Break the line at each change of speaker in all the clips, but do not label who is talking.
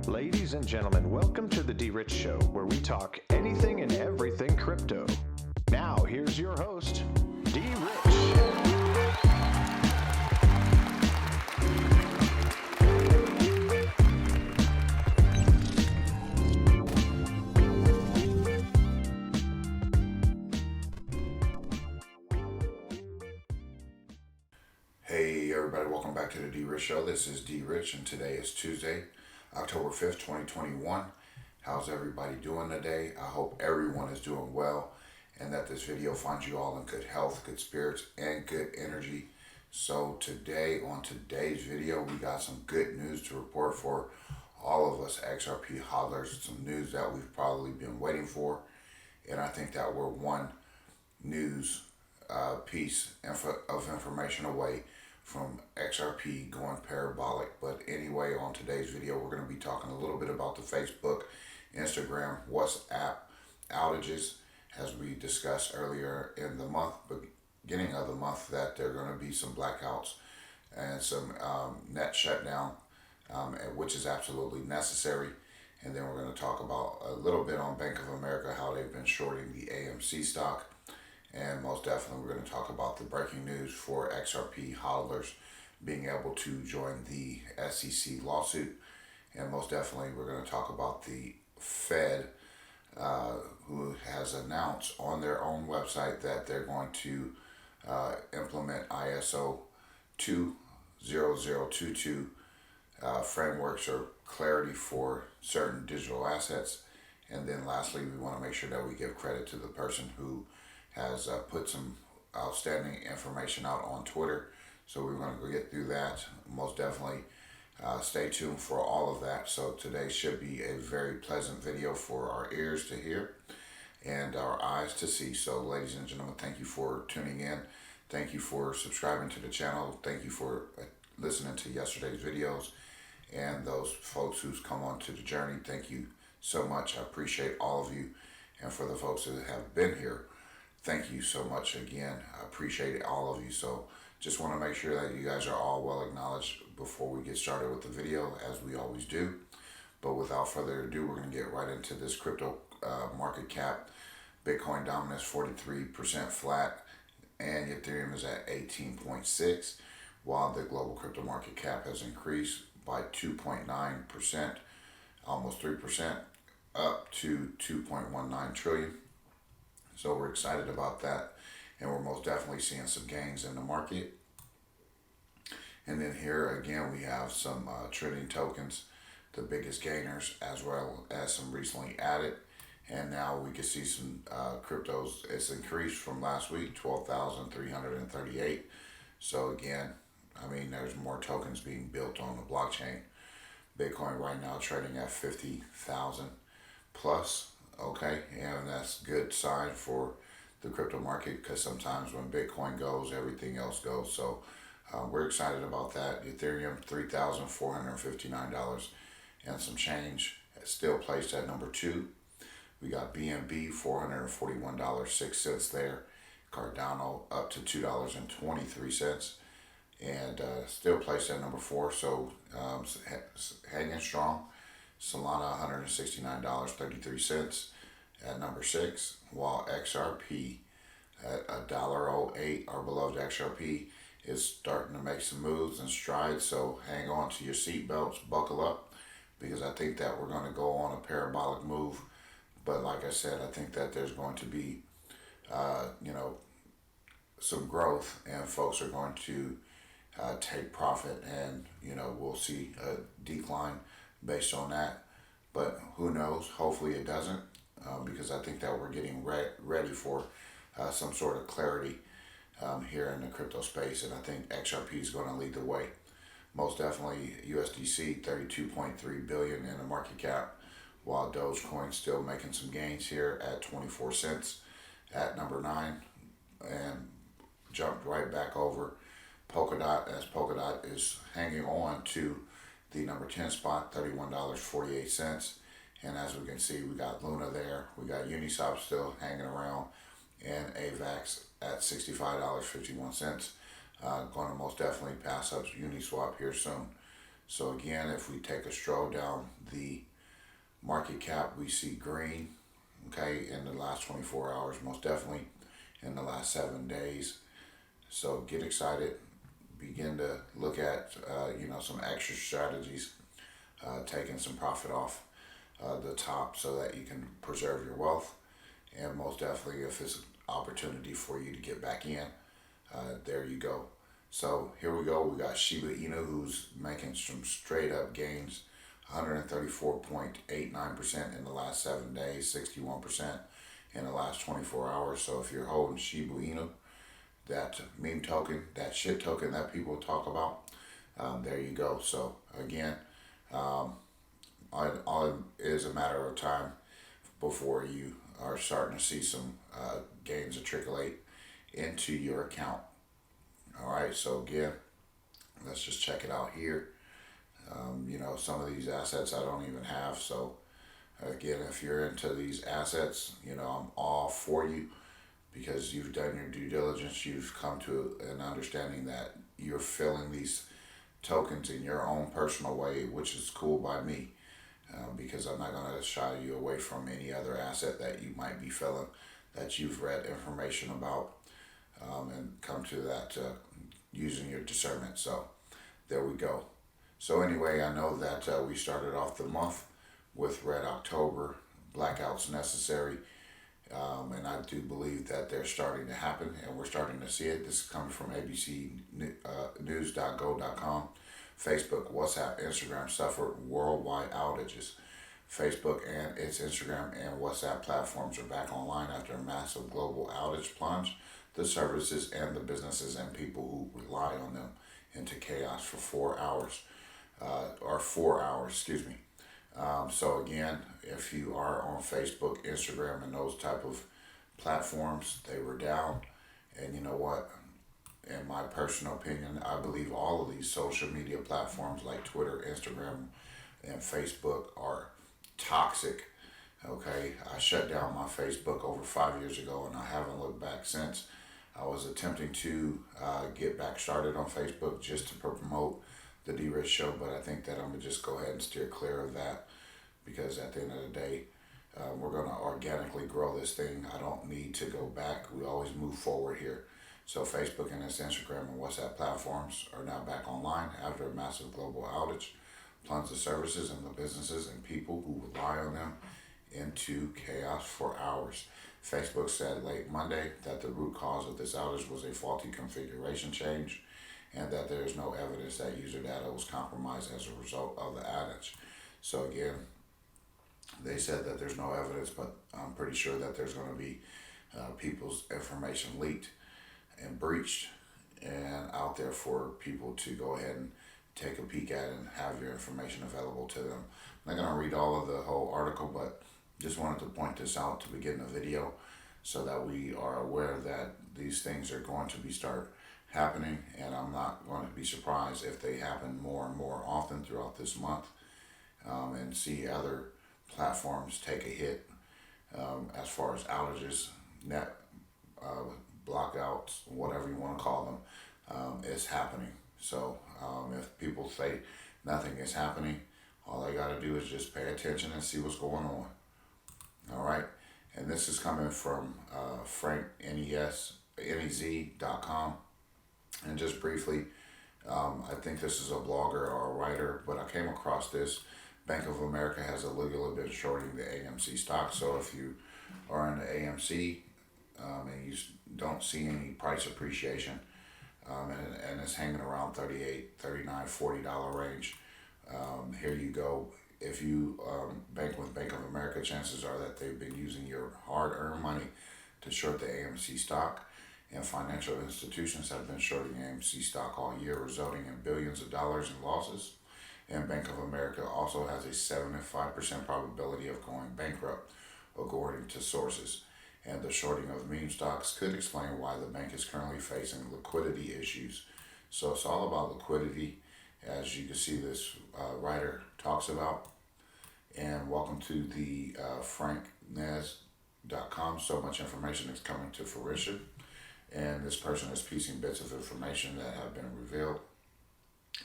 Ladies and gentlemen, welcome to the DRich Show, where we talk anything and everything crypto. Now, here's your host, DRich.
Hey everybody, welcome back to the DRich Show. This is DRich and today is Tuesday, October 5th, 2021. How's everybody doing today? I hope everyone is doing well and that this video finds you all in good health, good spirits, and good energy. So today, on today's video, we got some good news to report for all of us XRP hodlers. Some news that we've probably been waiting for, and I think that we're one news piece of information away from XRP going parabolic. But anyway, on today's video, we're going to be talking a little bit about the Facebook, Instagram, WhatsApp outages, as we discussed earlier in the month, beginning of the month, that there are going to be some blackouts and some net shutdown, which is absolutely necessary. And then we're going to talk about a little bit on Bank of America, how they've been shorting the AMC stock. And most definitely, we're going to talk about the breaking news for XRP hodlers being able to join the SEC lawsuit. And most definitely, we're going to talk about the Fed, who has announced on their own website that they're going to implement ISO 20022 frameworks or clarity for certain digital assets. And then lastly, we want to make sure that we give credit to the person who has put some outstanding information out on Twitter. So we're going to go get through that. Most definitely stay tuned for all of that. So today should be a very pleasant video for our ears to hear and our eyes to see. So ladies and gentlemen, thank you for tuning in. Thank you for subscribing to the channel. Thank you for listening to yesterday's videos. And those folks who's come on to the journey, thank you so much. I appreciate all of you. And for the folks that have been here, thank you so much again. I appreciate all of you. So just want to make sure that you guys are all well acknowledged before we get started with the video, as we always do. But without further ado, we're going to get right into this crypto market cap. Bitcoin dominance 43% flat, and Ethereum is at 18.6, while the global crypto market cap has increased by 2.9%, almost 3%, up to 2.19 trillion. So we're excited about that, and we're most definitely seeing some gains in the market. And then here again, we have some trending tokens, the biggest gainers, as well as some recently added. And now we can see some cryptos. It's increased from last week, 12,338. So again, I mean, there's more tokens being built on the blockchain. Bitcoin right now trading at 50,000 plus. Okay, and that's a good sign for the crypto market, because sometimes when Bitcoin goes, everything else goes. So we're excited about that. Ethereum, $3,459 and some change, still placed at number 2. We got BNB, $441.06 there. Cardano up to $2.23 and still placed at number 4. So hanging strong. Solana, $169.33 at number 6, while XRP at $1.08, our beloved XRP, is starting to make some moves and strides. So hang on to your seatbelts, buckle up, because I think that we're going to go on a parabolic move. But like I said, I think that there's going to be, some growth, and folks are going to take profit, and we'll see a decline based on that. But who knows? Hopefully it doesn't, because I think that we're getting ready for some sort of clarity here in the crypto space, and I think XRP is going to lead the way. Most definitely USDC, 32.3 billion in the market cap, while Dogecoin still making some gains here at 24 cents at number 9, and jumped right back over Polkadot, as Polkadot is hanging on to the number 10 spot, $31.48. And as we can see, we got Luna there, we got Uniswap still hanging around, and AVAX at $65.51. Going to most definitely pass up Uniswap here soon. So again, if we take a stroll down the market cap, we see green, okay, in the last 24 hours, most definitely in the last 7 days. So get excited, begin to look at, some extra strategies, taking some profit off the top so that you can preserve your wealth. And most definitely, if it's an opportunity for you to get back in, there you go. So here we go. We got Shiba Inu, who's making some straight up gains, 134.89% in the last 7 days, 61% in the last 24 hours. So if you're holding Shiba Inu, that meme token, that shit token that people talk about, there you go. So again, all it is a matter of time before you are starting to see some gains matriculate into your account. All right, so again, let's just check it out here. Some of these assets I don't even have. So again, if you're into these assets, I'm all for you because you've done your due diligence. You've come to an understanding that you're filling these tokens in your own personal way, which is cool by me. Because I'm not going to shy you away from any other asset that you might be filling that you've read information about, and come to that using your discernment. So there we go. So anyway, I know that we started off the month with Red October, blackouts necessary, and I do believe that they're starting to happen, and we're starting to see it. This is coming from abcnews.go.com. Facebook, WhatsApp, Instagram suffered worldwide outages. Facebook and its Instagram and WhatsApp platforms are back online after a massive global outage plunged the services and the businesses and people who rely on them into chaos for 4 hours, So again, if you are on Facebook, Instagram, and those type of platforms, they were down. And you know what? In my personal opinion, I believe all of these social media platforms like Twitter, Instagram, and Facebook are toxic. Okay, I shut down my Facebook over 5 years ago, and I haven't looked back since. I was attempting to get back started on Facebook just to promote the DRich Show, but I think that I'm gonna just go ahead and steer clear of that because at the end of the day, we're gonna organically grow this thing. I don't need to go back. We always move forward here. So Facebook and its Instagram and WhatsApp platforms are now back online after a massive global outage plunged the services and the businesses and people who rely on them into chaos for hours. Facebook said late Monday that the root cause of this outage was a faulty configuration change and that there is no evidence that user data was compromised as a result of the outage. So again, they said that there's no evidence, but I'm pretty sure that there's going to be people's information leaked and breached and out there for people to go ahead and take a peek at and have your information available to them. I'm not going to read all of the whole article, but just wanted to point this out to begin the video so that we are aware that these things are going to be start happening, and I'm not going to be surprised if they happen more and more often throughout this month, and see other platforms take a hit as far as outages, net blockouts, whatever you want to call them, is happening. So if people say nothing is happening, all they got to do is just pay attention and see what's going on. All right, and this is coming from franknez.com. And just briefly, I think this is a blogger or a writer, but I came across this. Bank of America has illegally been shorting the AMC stock. So if you are in the AMC and you don't see any price appreciation, and it's hanging around $38, $39, $40 range, here you go. If you bank with Bank of America, chances are that they've been using your hard-earned money to short the AMC stock. And financial institutions have been shorting AMC stock all year, resulting in billions of dollars in losses. And Bank of America also has a 75% probability of going bankrupt, according to sources. And the shorting of meme stocks could explain why the bank is currently facing liquidity issues. So it's all about liquidity, as you can see this writer talks about. And welcome to the franknez.com. So much information is coming to fruition. And this person is piecing bits of information that have been revealed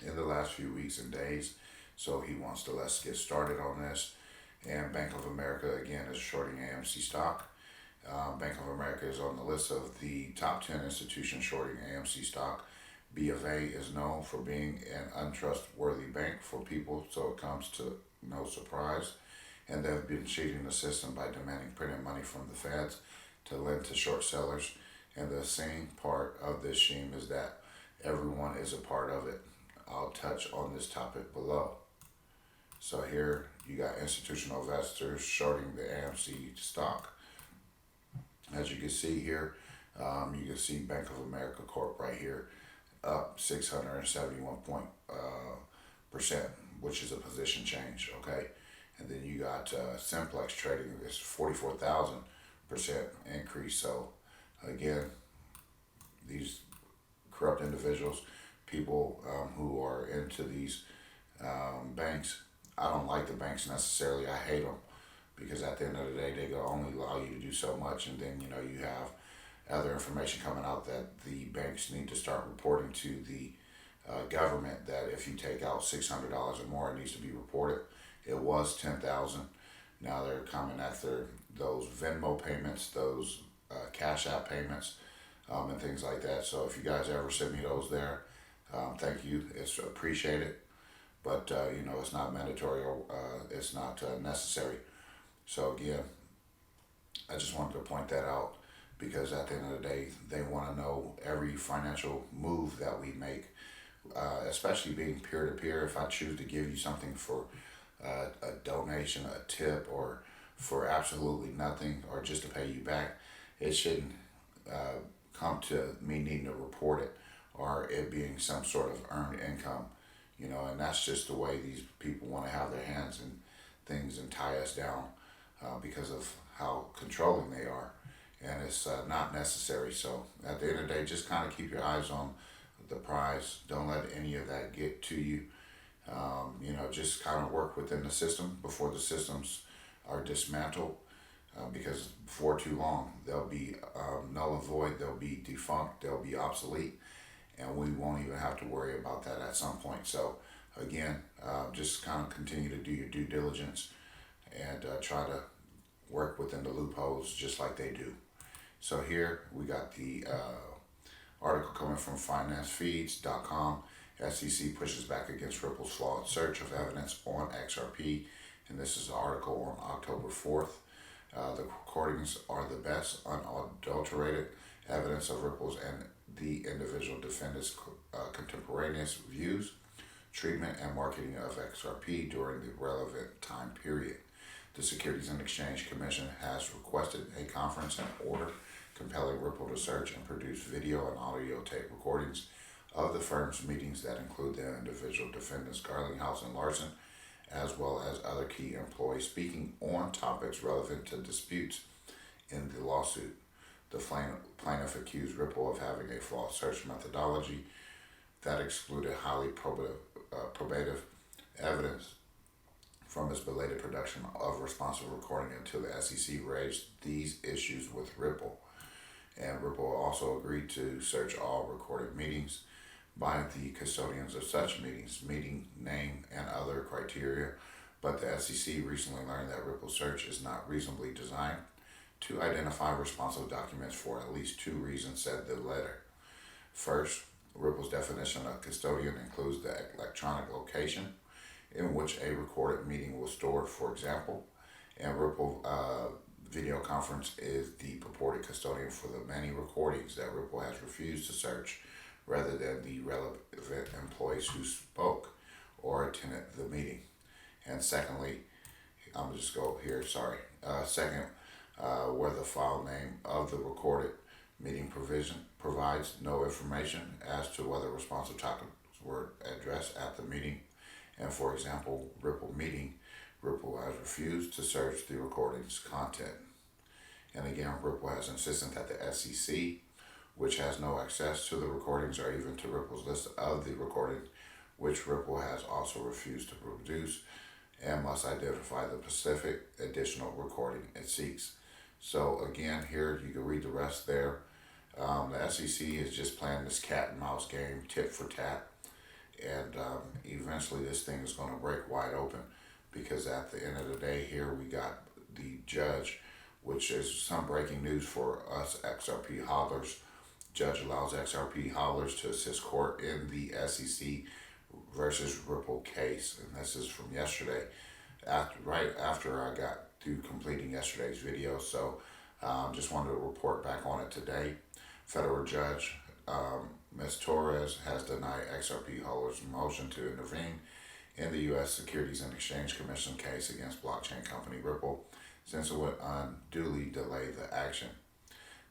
in the last few weeks and days. So he wants to let's get started on this. And Bank of America, again, is shorting AMC stock. Bank of America is on the list of the top 10 institutions shorting AMC stock. B of A is known for being an untrustworthy bank for people, so it comes to no surprise. And they've been cheating the system by demanding printed money from the feds to lend to short sellers. And the same part of this scheme is that everyone is a part of it. I'll touch on this topic below. So here you got institutional investors shorting the AMC stock. As you can see here, you can see Bank of America Corp right here, up 671%, which is a position change, okay? And then you got Simplex trading, it's 44,000% increase. So again, these corrupt individuals, people who are into these banks, I don't like the banks necessarily, I hate them, because at the end of the day, they can only allow you to do so much. And then, you have other information coming out that the banks need to start reporting to the government that if you take out $600 or more, it needs to be reported. It was $10,000. Now they're coming after those Venmo payments, those Cash App payments, and things like that. So if you guys ever send me those there, thank you. It's appreciated, but it's not mandatory or it's not necessary. So again, I just wanted to point that out, because at the end of the day, they want to know every financial move that we make, especially being peer-to-peer. If I choose to give you something for a donation, a tip, or for absolutely nothing, or just to pay you back, it shouldn't come to me needing to report it, or it being some sort of earned income, and that's just the way these people want to have their hands in things and tie us down, because of how controlling they are. And it's not necessary. So at the end of the day, just kind of keep your eyes on the prize. Don't let any of that get to you. Just kind of work within the system before the systems are dismantled, because before too long, they'll be null and void, they'll be defunct, they'll be obsolete, and we won't even have to worry about that at some point. So again, just kind of continue to do your due diligence and try to work within the loopholes just like they do. So here we got the article coming from financefeeds.com. SEC pushes back against Ripple's flawed search of evidence on XRP. And this is an article on October 4th. The recordings are the best unadulterated evidence of Ripple's and the individual defendants' contemporaneous views, treatment, and marketing of XRP during the relevant time period. The Securities and Exchange Commission has requested a conference in order compelling Ripple to search and produce video and audio tape recordings of the firm's meetings that include the individual defendants Garlinghouse and Larson, as well as other key employees speaking on topics relevant to disputes in the lawsuit. The plaintiff accused Ripple of having a flawed search methodology that excluded highly probative evidence from its belated production of responsive recording until the SEC raised these issues with Ripple. And Ripple also agreed to search all recorded meetings by the custodians of such meetings, meeting name and other criteria, but the SEC recently learned that Ripple's search is not reasonably designed to identify responsive documents for at least two reasons, said the letter. First, Ripple's definition of custodian includes the electronic location in which a recorded meeting was stored, for example, and Ripple Video Conference is the purported custodian for the many recordings that Ripple has refused to search, rather than the relevant employees who spoke or attended the meeting. And secondly, I'm just go here, sorry. Second, where the file name of the recorded meeting provision provides no information as to whether responsive topics were addressed at the meeting. And for example, Ripple meeting, Ripple has refused to search the recording's content. And again, Ripple has insisted that the SEC, which has no access to the recordings or even to Ripple's list of the recordings, which Ripple has also refused to produce, and must identify the specific additional recording it seeks. So again, here you can read the rest there. The SEC is just playing this cat and mouse game, tit for tat, And eventually this thing is going to break wide open, because at the end of the day here we got the judge, which is some breaking news for us XRP hodlers. Judge allows XRP hodlers to assist court in the SEC versus Ripple case. And this is from yesterday, right after I got through completing yesterday's video. So just wanted to report back on it today. Federal Judge Ms. Torres has denied XRP holders' motion to intervene in the U.S. Securities and Exchange Commission case against blockchain company Ripple, since it would unduly delay the action.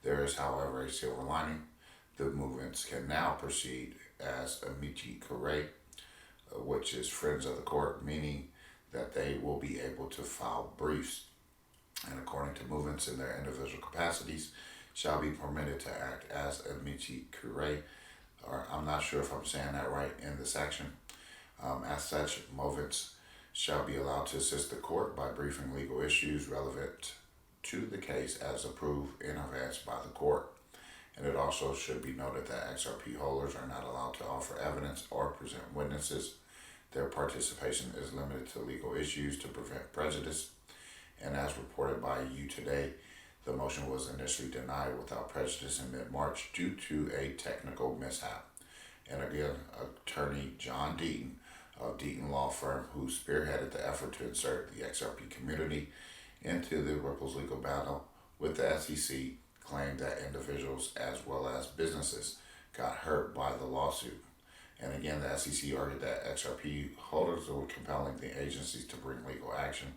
There is, however, a silver lining. The movements can now proceed as amici curiae, which is friends of the court, meaning that they will be able to file briefs, and according to movements in their individual capacities, shall be permitted to act as amici curiae, or I'm not sure if I'm saying that right in the section. As such, movements shall be allowed to assist the court by briefing legal issues relevant to the case as approved in advance by the court. And it also should be noted that XRP holders are not allowed to offer evidence or present witnesses. Their participation is limited to legal issues to prevent prejudice. And as reported by you today, the motion was initially denied without prejudice in mid-March due to a technical mishap. And again, attorney John Deaton of Deaton Law Firm, who spearheaded the effort to insert the XRP community into the Ripple's legal battle with the SEC, claimed that individuals as well as businesses got hurt by the lawsuit. And again, the SEC argued that XRP holders were compelling the agencies to bring legal action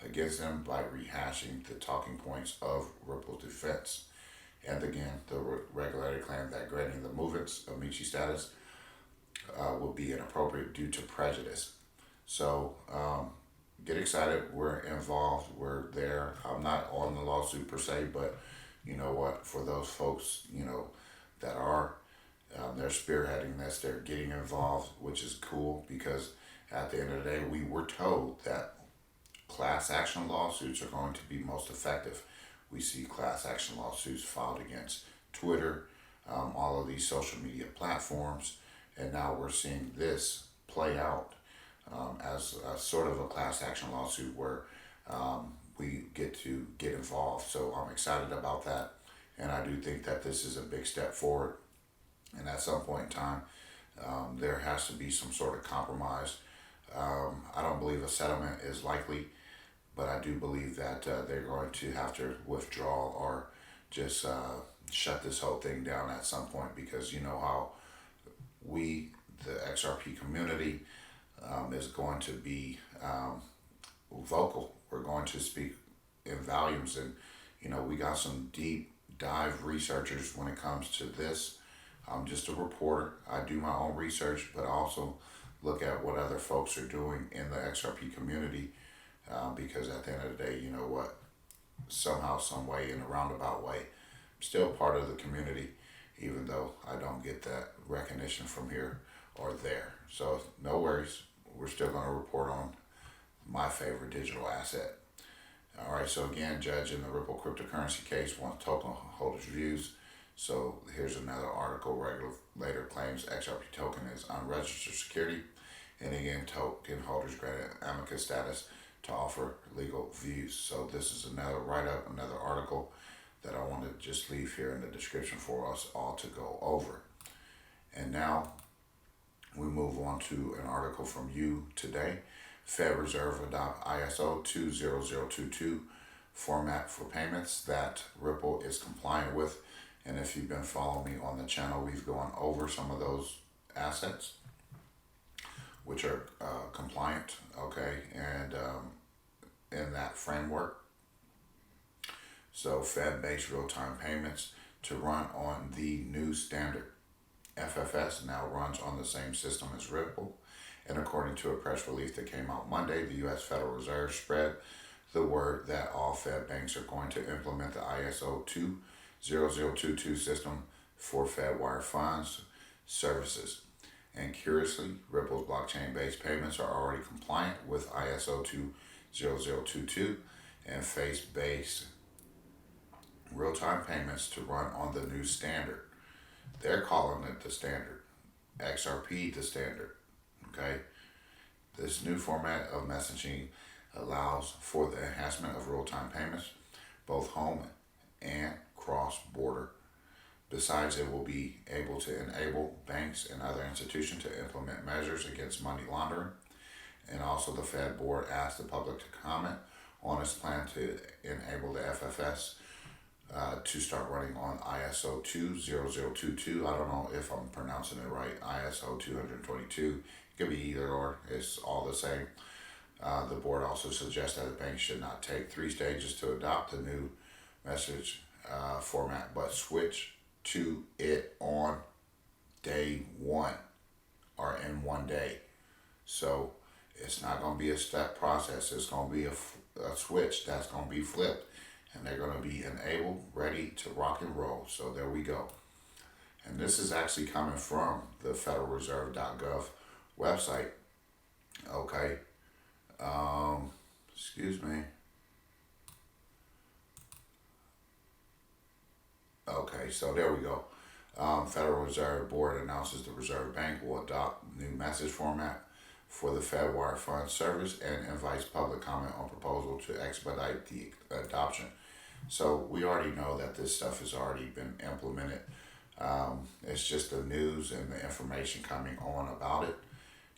against them by rehashing the talking points of Ripple's defense. And again, the regulator claimed that granting the movements amici status would be inappropriate due to prejudice. So get excited. We're involved. We're there. I'm not on the lawsuit per se, but you know what? For those folks, that are, they're spearheading this. They're getting involved, which is cool, because at the end of the day, we were told that class action lawsuits are going to be most effective. We see class action lawsuits filed against Twitter, all of these social media platforms, and now we're seeing this play out as a sort of a class action lawsuit where we get to get involved. So I'm excited about that, and I do think that this is a big step forward. And at some point in time, there has to be some sort of compromise. I don't believe a settlement is likely, but I do believe that they're going to have to withdraw or just shut this whole thing down at some point, because you know how we, the XRP community, is going to be vocal. We're going to speak in volumes, and we got some deep dive researchers when it comes to this. I'm just a reporter. I do my own research, but I also look at what other folks are doing in the XRP community, because at the end of the day, you know what, somehow, some way, in a roundabout way, I'm still part of the community, even though I don't get that recognition from here or there. So no worries. We're still going to report on my favorite digital asset. All right, so again, judge in the Ripple cryptocurrency case wants token holders' views. So here's another article. Regulator claims XRP token is unregistered security. And again, token holders granted amicus status to offer legal views. So this is another write-up, another article that I want to just leave here in the description for us all to go over. And now we move on to an article from you today. Fed Reserve adopt ISO 20022 format for payments that Ripple is compliant with. And if you've been following me on the channel, we've gone over some of those assets which are compliant, okay, and in that framework. So Fed-based real-time payments to run on the new standard. FFS now runs on the same system as Ripple, and according to a press release that came out Monday, the U.S. Federal Reserve spread the word that all Fed banks are going to implement the ISO 20022 system for Fed wire funds services. And curiously, Ripple's blockchain-based payments are already compliant with ISO 20022 and face-based real-time payments to run on the new standard. They're calling it the standard. XRP the standard. Okay, this new format of messaging allows for the enhancement of real-time payments, both home and cross-border. Besides, it will be able to enable banks and other institutions to implement measures against money laundering. And also the Fed board asked the public to comment on its plan to enable the FFS to start running on ISO 20022. I don't know if I'm pronouncing it right, ISO 222. It could be either or, it's all the same. The board also suggests that the bank should not take 3 stages to adopt the new message format, but switch to it on day 1 or in 1 day. So it's not going to be a step process. It's going to be a switch that's going to be flipped, and they're going to be enabled, ready to rock and roll. So there we go. And this is actually coming from the federalreserve.gov website. Okay. Excuse me. Okay, so there we go. Federal Reserve Board announces the Reserve Bank will adopt new message format for the Fed Wire Fund service and invites public comment on proposal to expedite the adoption. So we already know that this stuff has already been implemented. It's just the news and the information coming on about it.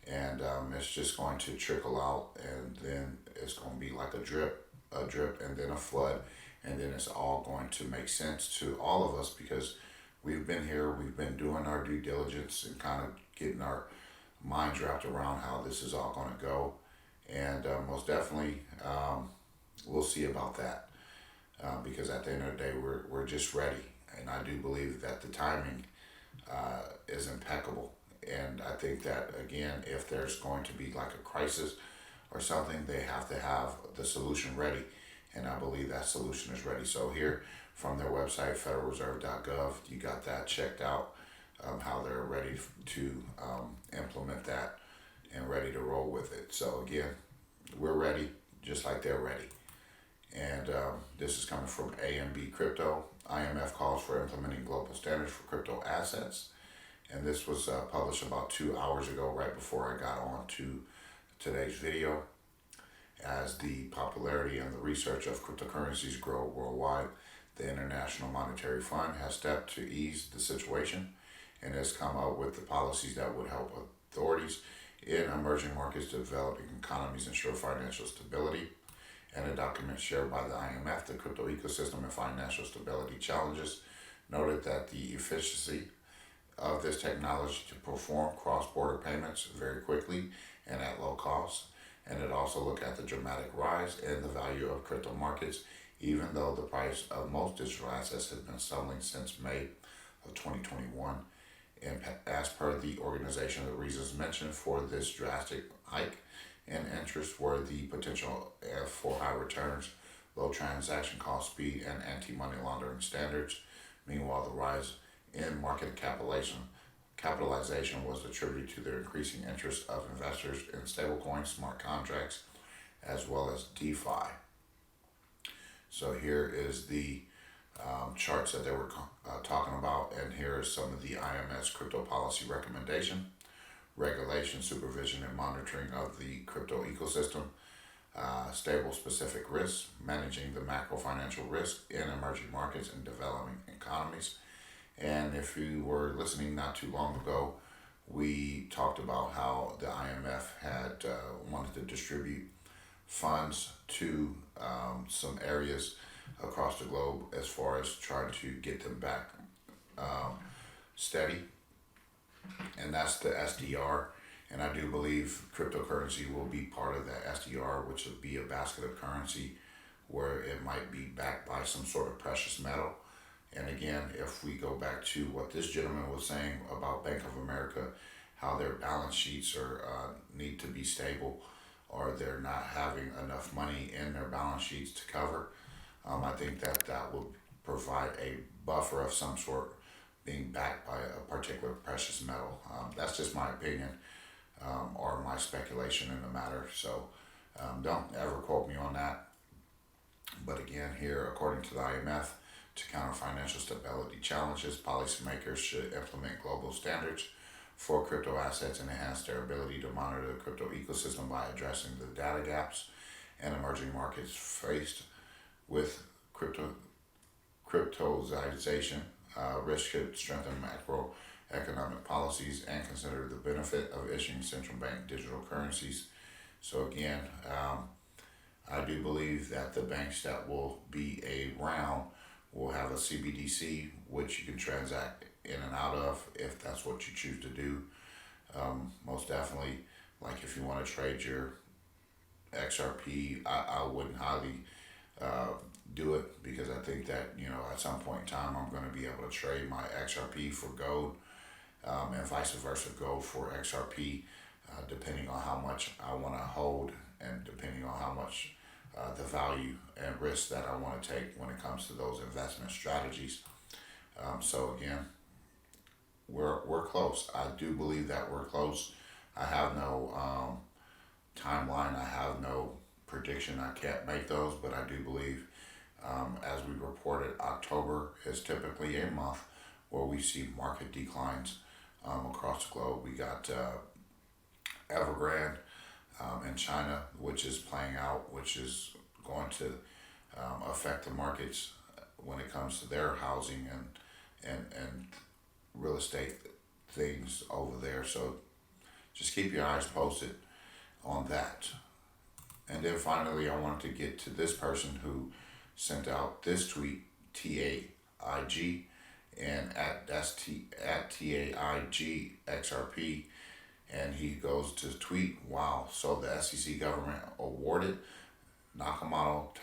And it's just going to trickle out, and then it's going to be like a drip, and then a flood. And then it's all going to make sense to all of us because we've been here, we've been doing our due diligence and kind of getting our minds wrapped around how this is all going to go. And most definitely, we'll see about that because at the end of the day, we're just ready. And I do believe that the timing is impeccable. And I think that, again, if there's going to be like a crisis or something, they have to have the solution ready. And I believe that solution is ready. So here from their website, federalreserve.gov, you got that checked out, how they're ready to implement that and ready to roll with it. So again, we're ready just like they're ready. And this is coming from AMB Crypto. IMF calls for implementing global standards for crypto assets. And this was published about 2 hours ago, right before I got on to today's video. As the popularity and the research of cryptocurrencies grow worldwide, the International Monetary Fund has stepped to ease the situation and has come up with the policies that would help authorities in emerging markets, developing economies ensure financial stability. And a document shared by the IMF, the Crypto Ecosystem and Financial Stability Challenges, noted that the efficiency of this technology to perform cross-border payments very quickly and at low cost. And it also looked at the dramatic rise in the value of crypto markets, even though the price of most digital assets has been selling since May of 2021. And as per the organization, the reasons mentioned for this drastic hike in interest were the potential for high returns, low transaction cost speed, and anti-money laundering standards. Meanwhile, the rise in market capitalization was attributed to the increasing interest of investors in stablecoins, smart contracts, as well as DeFi. So here is the charts that they were talking about, and here is some of the IMS crypto policy recommendation, regulation, supervision, and monitoring of the crypto ecosystem, stable specific risks, managing the macro financial risk in emerging markets and developing economies. And if you were listening not too long ago, we talked about how the IMF had wanted to distribute funds to some areas across the globe as far as trying to get them back steady. And that's the SDR. And I do believe cryptocurrency will be part of that SDR, which would be a basket of currency where it might be backed by some sort of precious metal. And again, if we go back to what this gentleman was saying about Bank of America, how their balance sheets need to be stable, or they're not having enough money in their balance sheets to cover, I think that will provide a buffer of some sort being backed by a particular precious metal. That's just my opinion or my speculation in the matter. So don't ever quote me on that. But again, here, according to the IMF, to counter financial stability challenges, policymakers should implement global standards for crypto assets and enhance their ability to monitor the crypto ecosystem by addressing the data gaps and emerging markets faced with cryptozation. Risk should strengthen macroeconomic policies and consider the benefit of issuing central bank digital currencies. So again, I do believe that the banks that will be around will have a CBDC, which you can transact in and out of if that's what you choose to do. Most definitely, like if you want to trade your XRP, I wouldn't highly do it, because I think that, at some point in time I'm going to be able to trade my XRP for gold, and vice versa, gold for XRP, depending on how much I want to hold and depending on how much the value and risk that I want to take when it comes to those investment strategies. So again, we're close. I do believe that we're close. I have no timeline. I have no prediction. I can't make those, but I do believe, as we reported, October is typically a month where we see market declines across the globe. We got Evergrande in China, which is playing out, which is going to affect the markets when it comes to their housing and real estate things over there. So just keep your eyes posted on that. And then finally, I wanted to get to this person who sent out this tweet, TAIG, and that's at TAIG XRP, and he goes to tweet, wow, so the SEC government awarded Nakamoto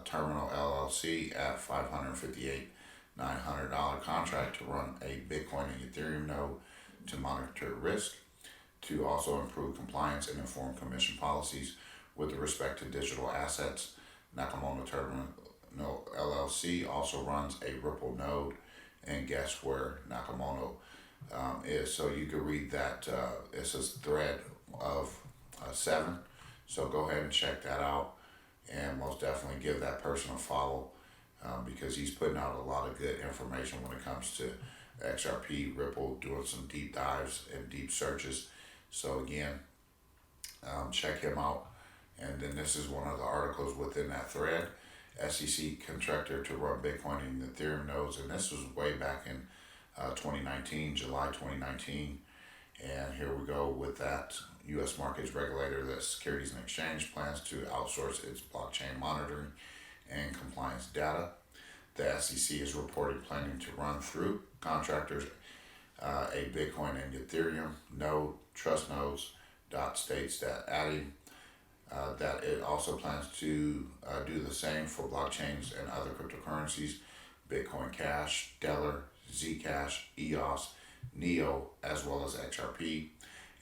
Terminal LLC at $558,900 contract to run a Bitcoin and Ethereum node to monitor risk, to also improve compliance and inform commission policies with respect to digital assets. Nakamoto Terminal LLC also runs a Ripple node, and guess where Nakamoto is? So you can read that. It's a thread of 7. So go ahead and check that out, and most definitely give that person a follow, because he's putting out a lot of good information when it comes to XRP, Ripple, doing some deep dives and deep searches. So again, check him out. And then this is one of the articles within that thread. SEC contractor to run Bitcoin and Ethereum nodes, and this was way back in 2019, July 2019. And here we go with that. U.S. markets regulator, the Securities and Exchange, plans to outsource its blockchain monitoring and compliance data. The SEC is reported planning to run through contractors a Bitcoin and Ethereum node. Trust nodes states that adding that it also plans to do the same for blockchains and other cryptocurrencies, Bitcoin Cash, Stellar, Zcash, EOS, Neo, as well as XRP.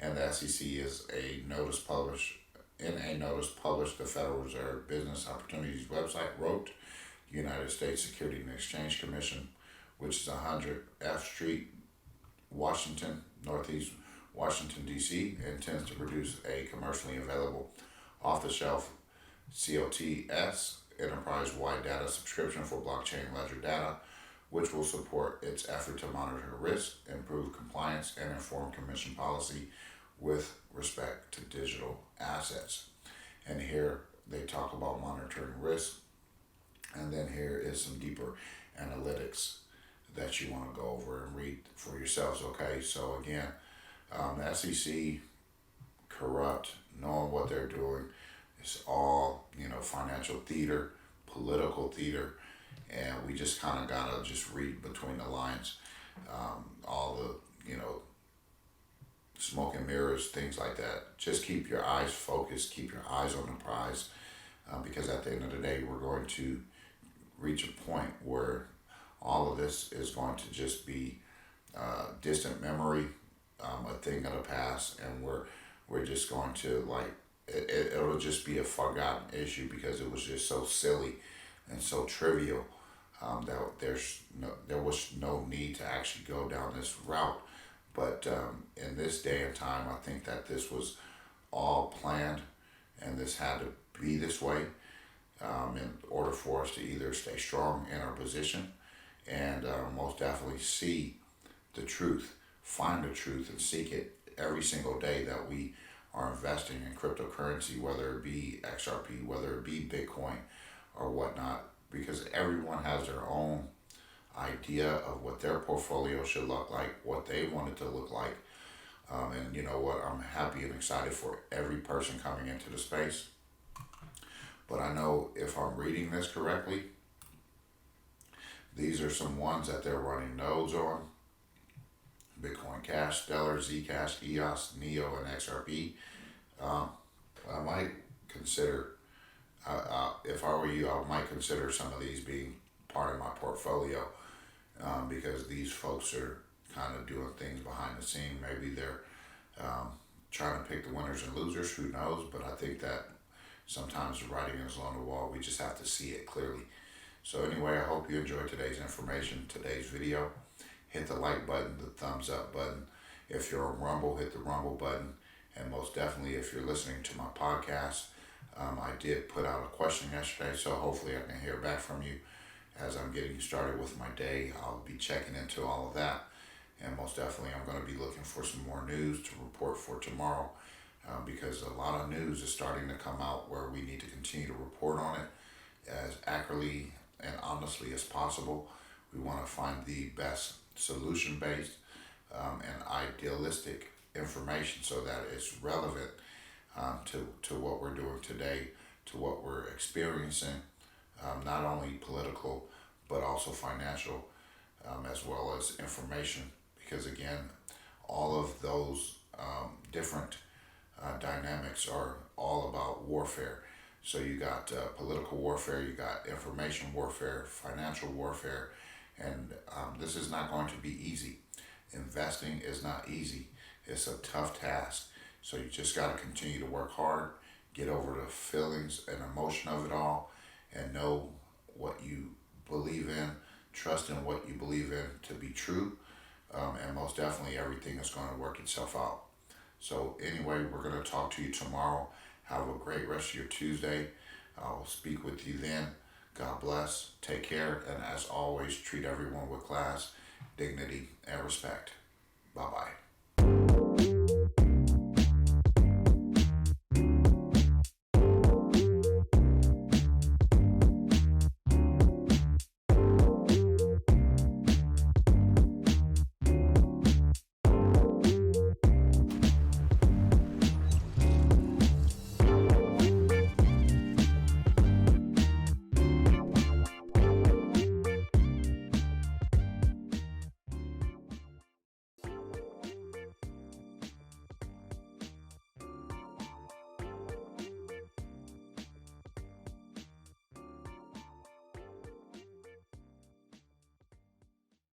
And the SEC is a notice published. In a notice published, the Federal Reserve Business Opportunities website wrote, United States Securities and Exchange Commission, which is 100 F Street, Washington, Northeast Washington, D.C., intends to produce a commercially available off-the-shelf COTS enterprise-wide data subscription for blockchain ledger data, which will support its effort to monitor risk, improve compliance, and inform commission policy with respect to digital assets. And here they talk about monitoring risk, and then here is some deeper analytics that you want to go over and read for yourselves. Okay, so again, the SEC, corrupt, knowing what they're doing. It's all, financial theater, political theater, and we just kind of gotta just read between the lines. All the, smoke and mirrors, things like that. Just keep your eyes focused, keep your eyes on the prize, because at the end of the day, we're going to reach a point where all of this is going to just be distant memory, a thing of the past, and we're just going to it'll just be a forgotten issue, because it was just so silly and so trivial that there was no need to actually go down this route. But in this day and time, I think that this was all planned, and this had to be this way in order for us to either stay strong in our position and most definitely see the truth find the truth and seek it every single day that we are investing in cryptocurrency, whether it be XRP, whether it be Bitcoin or whatnot, because everyone has their own idea of what their portfolio should look like, what they want it to look like. And you know what? I'm happy and excited for every person coming into the space. But I know if I'm reading this correctly, these are some ones that they're running nodes on. Bitcoin Cash, Stellar, Zcash, EOS, Neo, and XRP. I might consider, if I were you, I might consider some of these being part of my portfolio, because these folks are kind of doing things behind the scene. Maybe they're trying to pick the winners and losers, who knows, but I think that sometimes the writing is on the wall. We just have to see it clearly. So anyway, I hope you enjoyed today's information, today's video. Hit the like button, the thumbs up button. If you're on Rumble, hit the Rumble button. And most definitely, if you're listening to my podcast, I did put out a question yesterday, so hopefully I can hear back from you as I'm getting started with my day. I'll be checking into all of that. And most definitely, I'm going to be looking for some more news to report for tomorrow, because a lot of news is starting to come out where we need to continue to report on it as accurately and honestly as possible. We want to find the best solution-based and idealistic information so that it's relevant to what we're doing today, to what we're experiencing, not only political, but also financial, as well as information. Because again, all of those different dynamics are all about warfare. So you got political warfare, you got information warfare, financial warfare, and this is not going to be easy. Investing is not easy. It's a tough task. So you just got to continue to work hard, get over the feelings and emotion of it all, and know what you believe in, trust in what you believe in to be true, and most definitely everything is going to work itself out. So anyway, we're going to talk to you tomorrow. Have a great rest of your Tuesday. I'll speak with you then. God bless. Take care. And as always, treat everyone with class, dignity, and respect. Bye-bye.